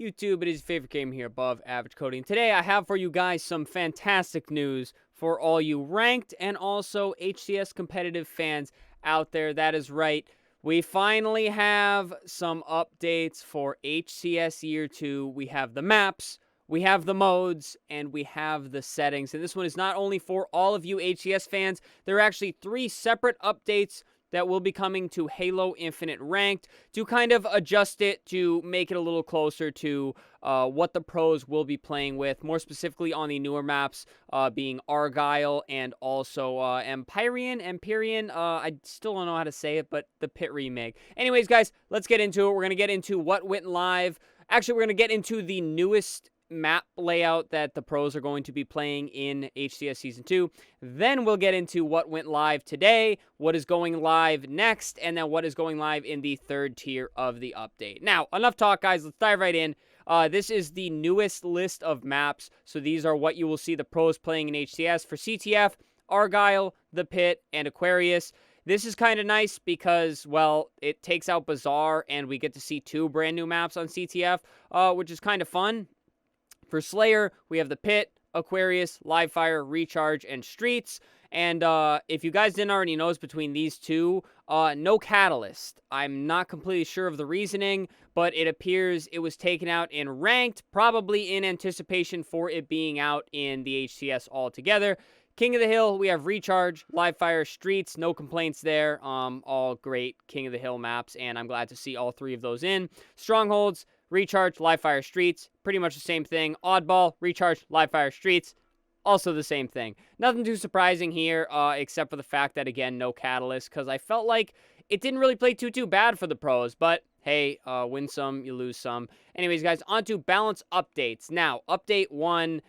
YouTube, it is your favorite game here above Average Cody. And today I have for you guys some fantastic news for all you ranked and also HCS competitive fans out there. That is right. We finally have some updates for HCS Year 2. We have the maps, we have the modes, and we have the settings. And this one is not only for all of you HCS fans, there are actually 3 separate updates that will be coming to Halo Infinite Ranked to kind of adjust it to make it a little closer to what the pros will be playing with, more specifically on the newer maps being Argyle and also Empyrean. I still don't know how to say it, but the Pit remake. Anyways, guys, let's get into it. We're going to get into what went live. Actually, we're going to get into the newest map layout that the pros are going to be playing in HCS Season 2. Then we'll get into what went live today, what is going live next, and then what is going live in the 3rd tier of the update. Now, enough talk, guys. Let's dive right in. This is the newest list of maps, so these are what you will see the pros playing in HCS. For CTF, Argyle, The Pit, and Aquarius. This is kind of nice because, well, it takes out Bazaar, and we get to see 2 brand new maps on CTF, which is kind of fun. For Slayer, we have The Pit, Aquarius, Livefire, Recharge, and Streets. And if you guys didn't already know, it's between these 2, no Catalyst. I'm not completely sure of the reasoning, but it appears it was taken out in Ranked, probably in anticipation for it being out in the HCS altogether. King of the Hill, we have Recharge, Livefire, Streets, no complaints there. All great King of the Hill maps, and I'm glad to see all 3 of those in. Strongholds, Recharge, Livefire, Streets, pretty much the same thing. Oddball, Recharge, Livefire, Streets, also the same thing. Nothing too surprising here, except for the fact that, again, no Catalyst, because I felt like it didn't really play too bad for the pros, but hey, win some, you lose some. Anyways, guys, on to balance updates. Now, update 1,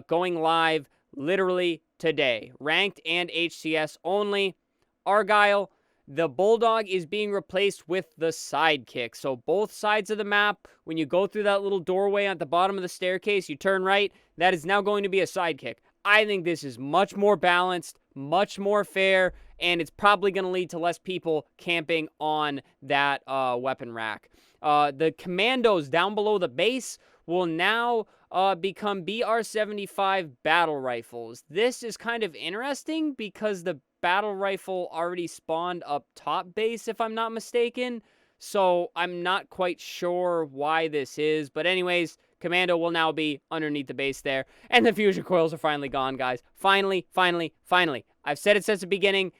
going live literally today. Ranked and HCS only. Argyle, the Bulldog is being replaced with the Sidekick. So both sides of the map, when you go through that little doorway at the bottom of the staircase, you turn right, that is now going to be a Sidekick. I think this is much more balanced, much more fair, and it's probably going to lead to less people camping on that weapon rack. The Commandos down below the base will now become BR-75 battle rifles. This is kind of interesting because the battle rifle already spawned up top base, if I'm not mistaken. So I'm not quite sure why this is. But anyways, Commando will now be underneath the base there. And the fusion coils are finally gone, guys. Finally. I've said it since the beginning.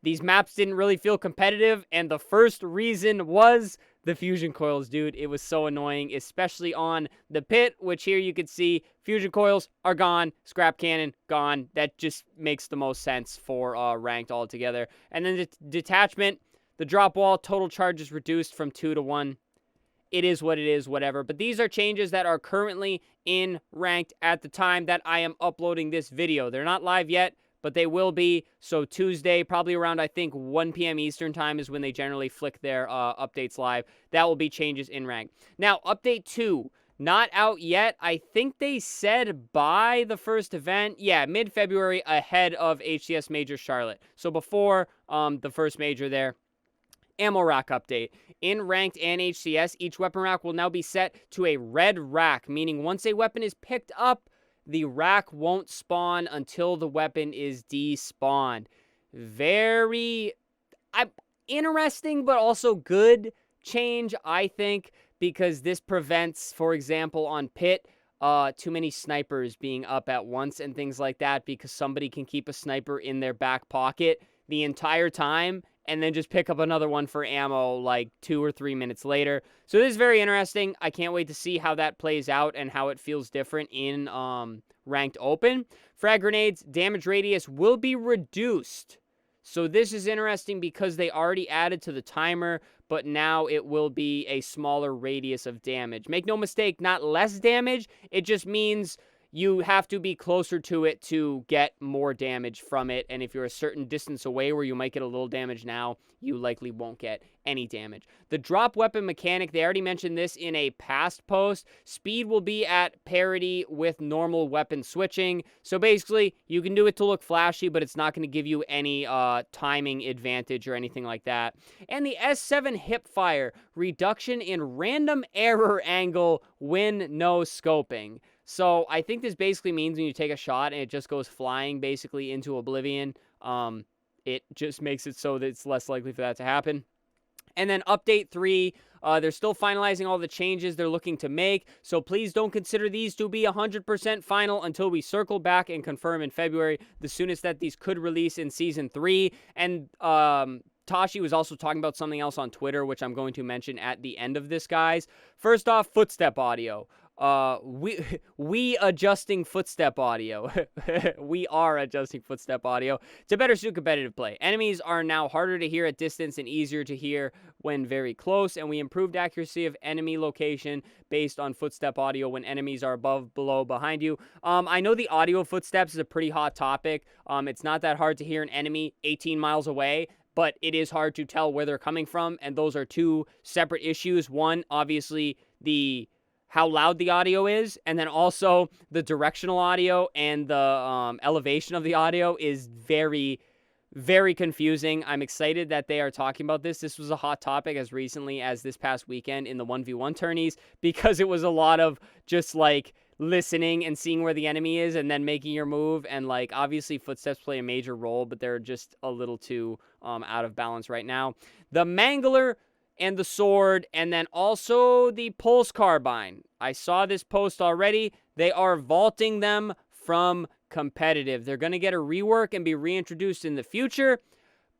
These maps didn't really feel competitive. And the first reason was the fusion coils, dude. It was so annoying, especially on the Pit, which here you can see fusion coils are gone, scrap cannon gone. That just makes the most sense for ranked altogether. And then the detachment, the drop wall, total charge is reduced from 2 to 1. It is what it is, whatever. But these are changes that are currently in ranked at the time that I am uploading this video. They're not live yet, but they will be. So Tuesday, probably around, I think, 1 p.m. Eastern time is when they generally flick their updates live. That will be changes in rank. Now, update 2, not out yet. I think they said by the first event. Yeah, mid-February ahead of HCS Major Charlotte. So before the first major there. Ammo rack update. In ranked and HCS, each weapon rack will now be set to a red rack, meaning once a weapon is picked up, the rack won't spawn until the weapon is despawned. Very interesting, but also good change, I think, because this prevents, for example, on Pit, too many snipers being up at once and things like that, because somebody can keep a sniper in their back pocket the entire time and then just pick up another one for ammo like 2 or 3 minutes later. So this is very interesting. I can't wait to see how that plays out and how it feels different in ranked open. Frag grenades, damage radius will be reduced. So this is interesting because they already added to the timer, but now it will be a smaller radius of damage. Make no mistake, not less damage. It just means you have to be closer to it to get more damage from it. And if you're a certain distance away where you might get a little damage now, you likely won't get any damage. The drop weapon mechanic, they already mentioned this in a past post. Speed will be at parity with normal weapon switching. So basically, you can do it to look flashy, but it's not going to give you any timing advantage or anything like that. And the S7 hipfire, reduction in random error angle when no scoping. So I think this basically means when you take a shot and it just goes flying basically into oblivion, it just makes it so that it's less likely for that to happen. And then update 3, they're still finalizing all the changes they're looking to make, so please don't consider these to be 100% final until we circle back and confirm in February, the soonest that these could release in Season 3. And Tashi was also talking about something else on Twitter, which I'm going to mention at the end of this, guys. First off, footstep audio. We adjusting footstep audio. We are adjusting footstep audio to better suit competitive play. Enemies are now harder to hear at distance and easier to hear when very close, and we improved accuracy of enemy location based on footstep audio when enemies are above, below, behind you. I know the audio footsteps is a pretty hot topic. It's not that hard to hear an enemy 18 miles away, but it is hard to tell where they're coming from, and those are two separate issues. One, obviously, how loud the audio is, and then also the directional audio and the elevation of the audio is very, very confusing. I'm excited that they are talking about this. This was a hot topic as recently as this past weekend in the 1v1 tourneys, because it was a lot of just like listening and seeing where the enemy is and then making your move. And like, obviously footsteps play a major role, but they're just a little too out of balance right now. The Mangler and the sword, and then also the pulse carbine. I saw this post already. They are vaulting them from competitive. They're going to get a rework and be reintroduced in the future,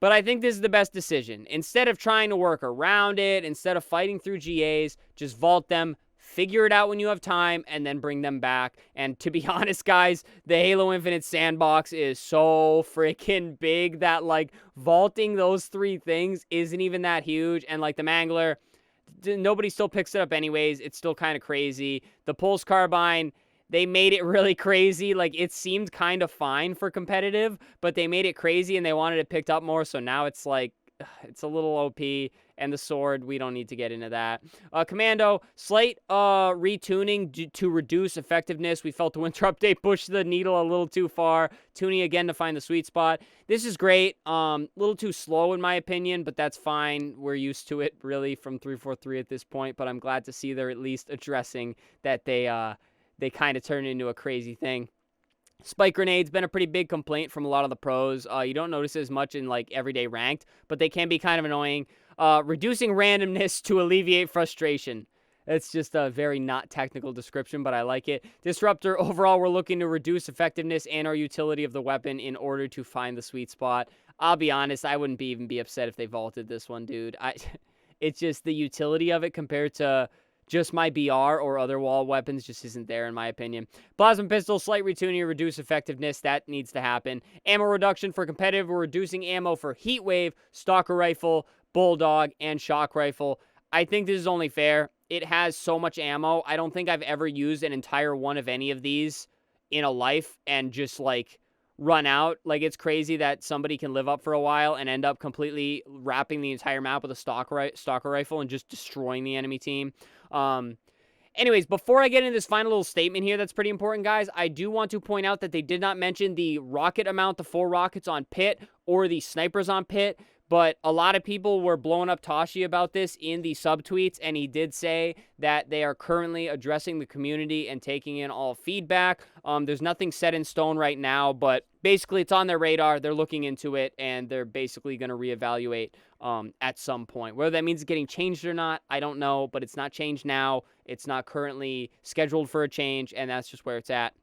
but I think this is the best decision. Instead of trying to work around it, instead of fighting through GAs, just vault them, figure it out when you have time, and then bring them back. And to be honest, guys, the Halo Infinite sandbox is so freaking big that, like, vaulting those 3 things isn't even that huge. And, like, the Mangler, nobody still picks it up anyways. It's still kind of crazy. The Pulse Carbine, they made it really crazy. Like, it seemed kind of fine for competitive, but they made it crazy and they wanted it picked up more, so now it's, like, it's a little OP. And the sword, we don't need to get into that. Commando Slate retuning to reduce effectiveness. We felt the winter update pushed the needle a little too far. Tuning again to find the sweet spot. This is great. A little too slow in my opinion, but that's fine. We're used to it really from 343 at this point. But I'm glad to see they're at least addressing that they kind of turned into a crazy thing. Spike grenades been a pretty big complaint from a lot of the pros. You don't notice it as much in like everyday ranked, but they can be kind of annoying. Reducing randomness to alleviate frustration. It's just a very not technical description, but I like it. Disruptor, overall, we're looking to reduce effectiveness and our utility of the weapon in order to find the sweet spot. I'll be honest, I wouldn't even be upset if they vaulted this one, dude. It's just the utility of it compared to just my BR or other wall weapons just isn't there in my opinion. Plasma pistol, slight retuning, reduce effectiveness. That needs to happen. Ammo reduction for competitive. We're reducing ammo for heat wave, stalker rifle, bulldog, and shock rifle. I think this is only fair. It has so much ammo. I don't think I've ever used an entire one of any of these in a life and just like run out. Like, it's crazy that somebody can live up for a while and end up completely wrapping the entire map with a stalker rifle and just destroying the enemy team. Anyways, before I get into this final little statement here that's pretty important, guys, I do want to point out that they did not mention the rocket amount, the 4 rockets on pit, or the snipers on pit. But a lot of people were blowing up Tashi about this in the subtweets, and he did say that they are currently addressing the community and taking in all feedback. There's nothing set in stone right now, but basically it's on their radar. They're looking into it, and they're basically going to reevaluate at some point. Whether that means it's getting changed or not, I don't know, but it's not changed now. It's not currently scheduled for a change, and that's just where it's at.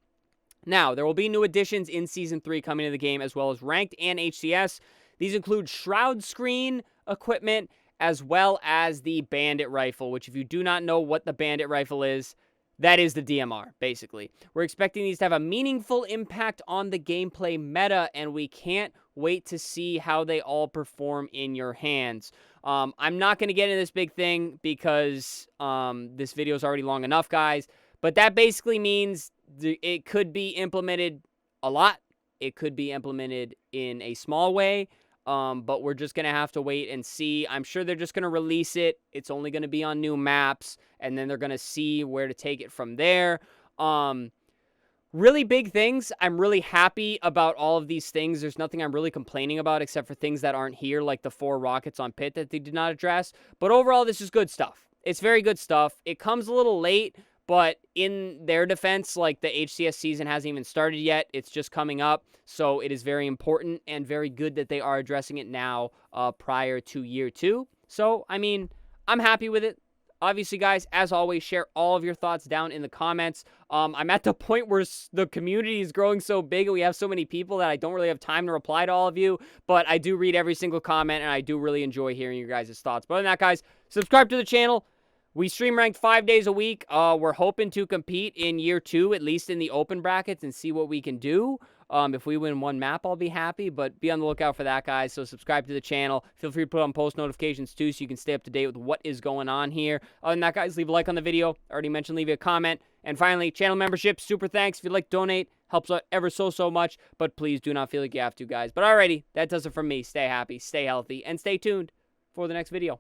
Now, there will be new additions in Season 3 coming to the game, as well as Ranked and HCS. These include shroud screen equipment, as well as the bandit rifle, which if you do not know what the bandit rifle is, that is the DMR, basically. We're expecting these to have a meaningful impact on the gameplay meta, and we can't wait to see how they all perform in your hands. I'm not going to get into this big thing because this video is already long enough, guys, but that basically means It could be implemented a lot. It could be implemented in a small way. But we're just going to have to wait and see. I'm sure they're just going to release it. It's only going to be on new maps, and then they're going to see where to take it from there. Really big things. I'm really happy about all of these things. There's nothing I'm really complaining about except for things that aren't here, like the 4 rockets on pit that they did not address. But overall, this is good stuff. It's very good stuff. It comes a little late, but in their defense, like the HCS season hasn't even started yet. It's just coming up. So it is very important and very good that they are addressing it now prior to year 2. So, I mean, I'm happy with it. Obviously, guys, as always, share all of your thoughts down in the comments. I'm at the point where the community is growing so big and we have so many people that I don't really have time to reply to all of you. But I do read every single comment, and I do really enjoy hearing your guys' thoughts. But other than that, guys, subscribe to the channel. We stream ranked 5 days a week. We're hoping to compete in year 2, at least in the open brackets, and see what we can do. If we win 1 map, I'll be happy, but be on the lookout for that, guys. So subscribe to the channel. Feel free to put on post notifications, too, so you can stay up to date with what is going on here. Other than that, guys, leave a like on the video. I already mentioned leave a comment. And finally, channel membership, super thanks. If you'd like to donate, helps out ever so much, but please do not feel like you have to, guys. But alrighty, that does it from me. Stay happy, stay healthy, and stay tuned for the next video.